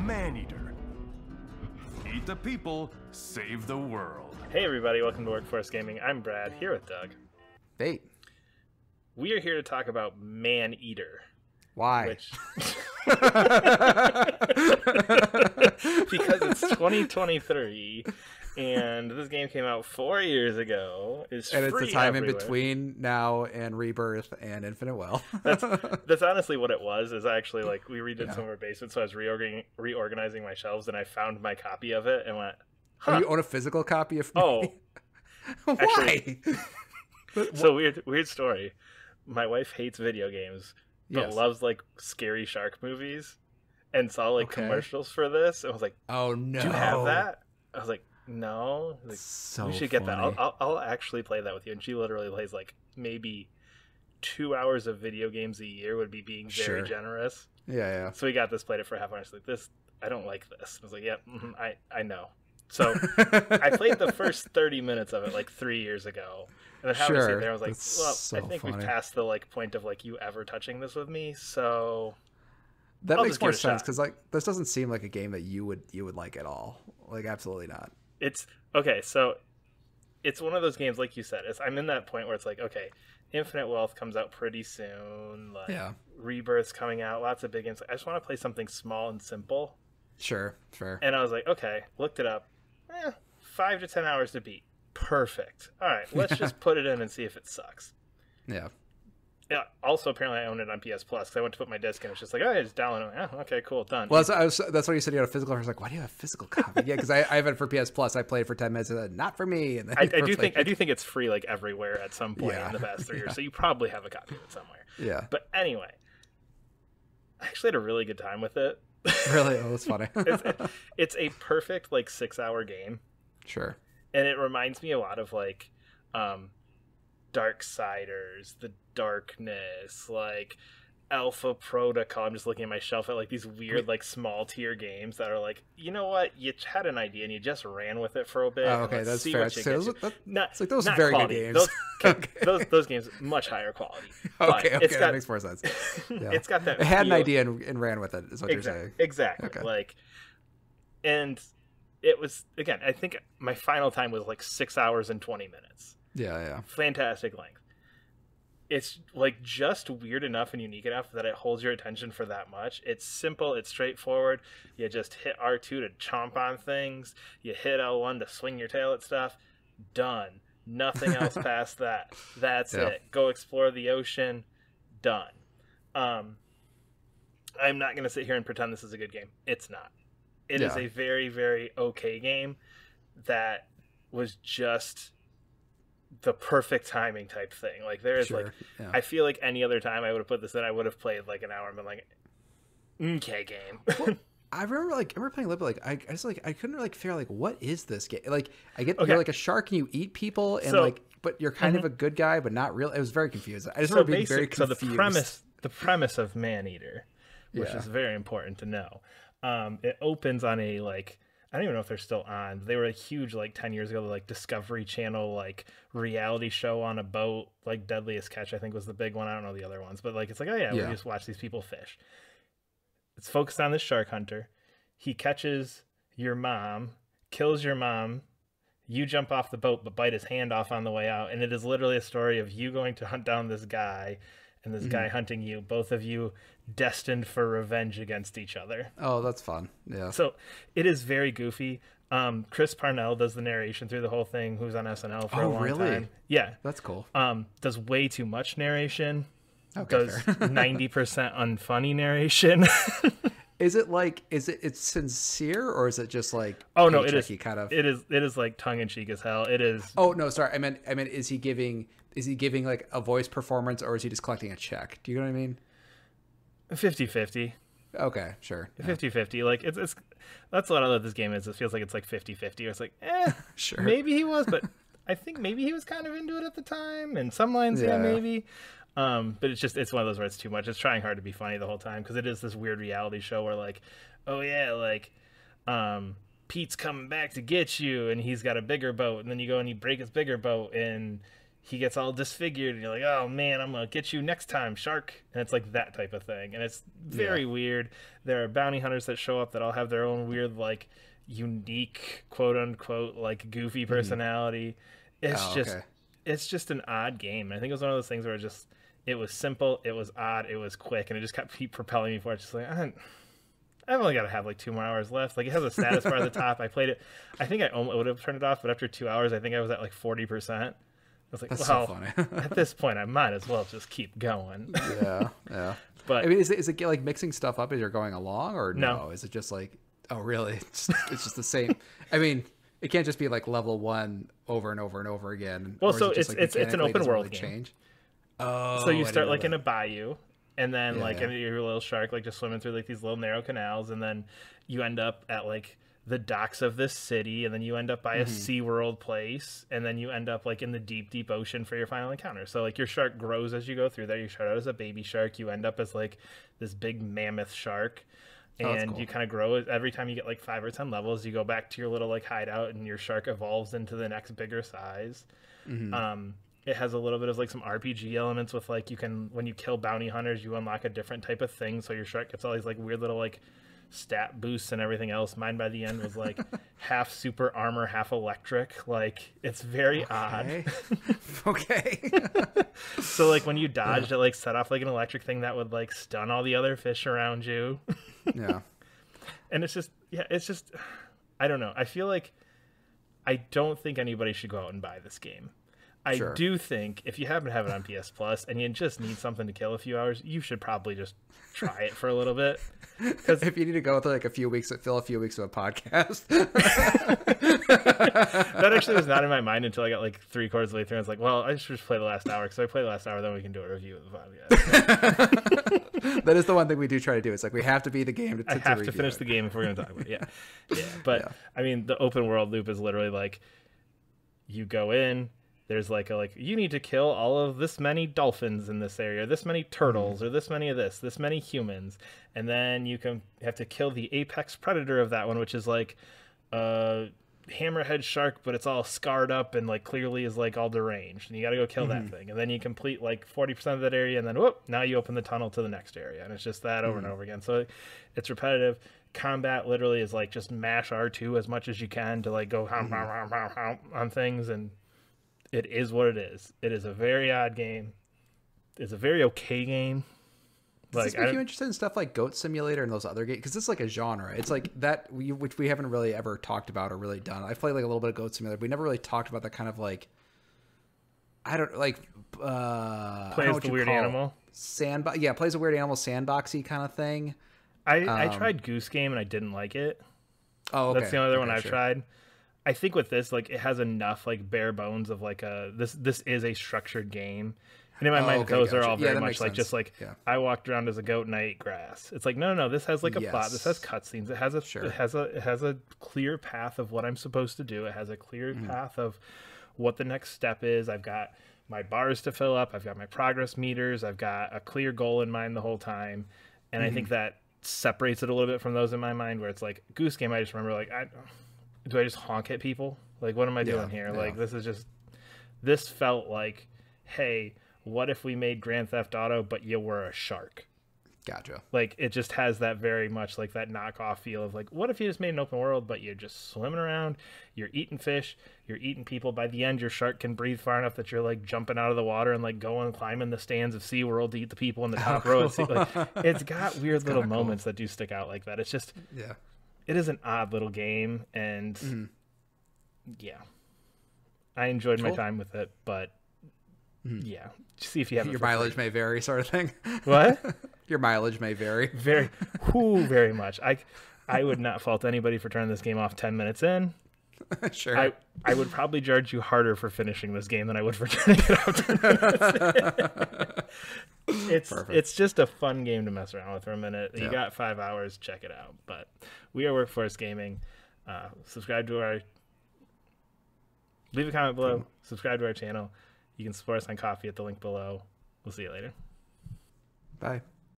Maneater. Eat the people, save the world. Hey everybody, welcome to Workforce Gaming. I'm Brad, here with Doug. Hey. We are here to talk about Maneater. Why? Which... because it's 2023, and this game came out 4 years ago. And it's the time everywhere. in between now and Rebirth and Infinite Wealth. That's honestly what it was. Is actually like we redid some of our basement, so I was reorganizing my shelves, and I found my copy of it and went, huh. Oh, you own a physical copy of me? Oh. Why? So weird story. My wife hates video games, but loves like scary shark movies, and saw like commercials for this, and was like, "Oh no, do you have that?" I was like, "No." Like, so we should get that. I'll actually play that with you. And she literally plays like maybe 2 hours of video games a year would be being very generous. Yeah. So we got this, played it for half an hour. She's like, "This, I don't like this." I was like, "Yep, I know." So I played the first 30 minutes of it like 3 years ago. And then having to sit there, I was like, well, I think we've passed the like point of like you ever touching this with me, so that makes more sense because like this doesn't seem like a game that you would like at all. Like absolutely not. It's okay, so it's one of those games like you said. I'm in that point where it's like, okay, Infinite Wealth comes out pretty soon, like Rebirth's coming out, lots of big games. I just want to play something small and simple. Sure, fair. And I was like, okay, looked it up. 5 to 10 hours to beat. Perfect. All right, let's just put it in and see if it sucks. Yeah. Also, apparently, I own it on PS Plus because I went to put my disc in. It's just like, oh, just download it. Oh, okay, cool, done. Well, that's why you said you had a physical. I was like, why do you have a physical copy? Yeah, because I have it for PS Plus. I played for 10 minutes and then, not for me. And then I do think it's free like everywhere at some point in the past 3 years. So you probably have a copy of it somewhere. Yeah. But anyway, I actually had a really good time with it. Really? Oh, that's funny. It's a perfect like 6-hour game. Sure. And it reminds me a lot of like Darksiders, The Darkness, like Alpha Protocol. I'm just looking at my shelf at like these weird like small tier games that are like, you know what, you had an idea and you just ran with it for a bit. Oh, okay, that's fair. So those are very quality. good games. Those games much higher quality. Okay, that makes more sense. Yeah. It's got that. It had an idea and ran with it. Is what you're saying. Exactly. Okay. Like, and it was, again, I think my final time was like 6 hours and 20 minutes. Yeah. Fantastic length. It's like just weird enough and unique enough that it holds your attention for that much. It's simple. It's straightforward. You just hit R2 to chomp on things. You hit L1 to swing your tail at stuff. Done. Nothing else past that. That's it. Go explore the ocean. Done. I'm not going to sit here and pretend this is a good game. It's not. It is a very, very okay game that was just the perfect timing type thing. Like there is I feel like any other time I would have put this in, I would have played like an hour and been like, okay, game. Well, I remember playing a little bit. Like I was like I couldn't really figure out like what is this game? Like I get you're like a shark and you eat people and but you're kind of a good guy but not real. It was very confusing. I just remember being very confused. So the premise of Maneater, which is very important to know. It opens on a like, I don't even know if they're still on. They were a huge like 10 years ago, like Discovery Channel like reality show on a boat, like Deadliest Catch I think was the big one. I don't know the other ones, but like it's like, oh yeah, we just watch these people fish. It's focused on this shark hunter. He catches your mom, kills your mom. You jump off the boat but bite his hand off on the way out, and it is literally a story of you going to hunt down this guy and this guy hunting you, both of you destined for revenge against each other. Oh, that's fun. Yeah. So it is very goofy. Chris Parnell does the narration through the whole thing, who's on SNL for a long time. Yeah. That's cool. Does way too much narration. Okay, does 90% unfunny narration. Is it sincere or is it just like it is kind of it is like tongue in cheek as hell. It is. Oh no, sorry. I meant is he giving like a voice performance or is he just collecting a check? Do you know what I mean? 50-50. Okay, sure. 50-50. Like it's that's a lot of what this game is. It feels like it's like 50-50. Or it's like, sure. Maybe he was, but I think maybe he was kind of into it at the time. And some lines, maybe. But it's one of those where it's too much. It's trying hard to be funny the whole time because it is this weird reality show where like, oh yeah, like Pete's coming back to get you and he's got a bigger boat, and then you go and you break his bigger boat and he gets all disfigured, and you're like, oh man, I'm gonna get you next time, shark. And it's like that type of thing, and it's very weird. There are bounty hunters that show up that all have their own weird, like, unique, quote unquote, like, goofy personality. It's just an odd game. I think it was one of those things where it was simple, it was odd, it was quick, and it just kept propelling me forward. Just like, I've only got to have like 2 more hours left. Like, it has a status bar at the top. I played it. I think I almost would have turned it off, but after 2 hours, I think I was at like 40%. I was like, that's well, so funny. At this point, I might as well just keep going. Yeah. But I mean, is it like mixing stuff up as you're going along, or no? Is it just like, oh, really? It's just the same. I mean, it can't just be like level 1 over and over and over again. Well, so it's an open world game. Change? Oh, so you start like in a bayou. And then you're a little shark, like just swimming through like these little narrow canals, and then you end up at like the docks of this city, and then you end up by a SeaWorld place, and then you end up like in the deep, deep ocean for your final encounter. So like your shark grows as you go through there. You start out as a baby shark, you end up as like this big mammoth shark, and you kind of grow every time you get like 5 or 10 levels. You go back to your little like hideout, and your shark evolves into the next bigger size. It has a little bit of like some RPG elements with like when you kill bounty hunters, you unlock a different type of thing. So your shark gets all these like weird little like stat boosts and everything else. Mine by the end was like half super armor, half electric. Like, it's very odd. Okay. So like when you dodged, it like set off like an electric thing that would like stun all the other fish around you. Yeah. And it's just I don't know. I feel like I don't think anybody should go out and buy this game. I do think if you happen to have it on PS Plus and you just need something to kill a few hours, you should probably just try it for a little bit. Because if you need to go with like fill a few weeks of a podcast. That actually was not in my mind until I got like 3/4 of the way through. I was like, well, I should just play the last hour. Because if I play the last hour, then we can do a review of the podcast. That is the one thing we do try to do. It's like we have to be the game to have to finish the game if we're going to talk about it. Yeah. But I mean, the open world loop is literally like you go in. There's like you need to kill all of this many dolphins in this area, this many turtles, or this many of this many humans, and then you have to kill the apex predator of that one, which is like a hammerhead shark, but it's all scarred up and like clearly is like all deranged, and you got to go kill that thing, and then you complete like 40% of that area, and then whoop, now you open the tunnel to the next area, and it's just that over and over again. So it's repetitive. Combat literally is like just mash R2 as much as you can to like go on things, and it is what it is. It is a very odd game. It's a very okay game. Does this make you interested in stuff like Goat Simulator and those other games? Because it's like a genre. It's like that, which we haven't really ever talked about or really done. I've played like a little bit of Goat Simulator, but we never really talked about that kind of like, I don't like. Plays the weird animal. Plays a weird animal sandboxy kind of thing. I tried Goose Game and I didn't like it. Oh, okay. That's the only other one I've tried. I think with this, like, it has enough like bare bones of like this is a structured game, and in my mind those are all very much like just like I walked around as a goat and I ate grass. It's like no, this has like a plot. This has cutscenes. It has a clear path of what I'm supposed to do. It has a clear path of what the next step is. I've got my bars to fill up. I've got my progress meters. I've got a clear goal in mind the whole time, and I think that separates it a little bit from those in my mind where it's like Goose Game. I just remember like do I just honk at people? Like, what am I doing here? Like, this felt like, hey, what if we made Grand Theft Auto, but you were a shark? Gotcha. Like, it just has that very much like that knockoff feel of like, what if you just made an open world, but you're just swimming around, you're eating fish, you're eating people. By the end, your shark can breathe far enough that you're like jumping out of the water and like going climbing the stands of SeaWorld to eat the people in the top row. Like, it's got weird little moments that do stick out like that. It's just, it is an odd little game, and I enjoyed my time with it, but see if you have your mileage may vary, sort of thing. What? Your mileage may vary. Very much. I would not fault anybody for turning this game off 10 minutes in. Sure. I would probably charge you harder for finishing this game than I would for turning it off 10 minutes in. It's just a fun game to mess around with for a minute. You got 5 hours, check it out. But we are Workforce Gaming. Subscribe to leave a comment below, subscribe to our channel. You can support us on Coffee at the link below. We'll see you later. Bye.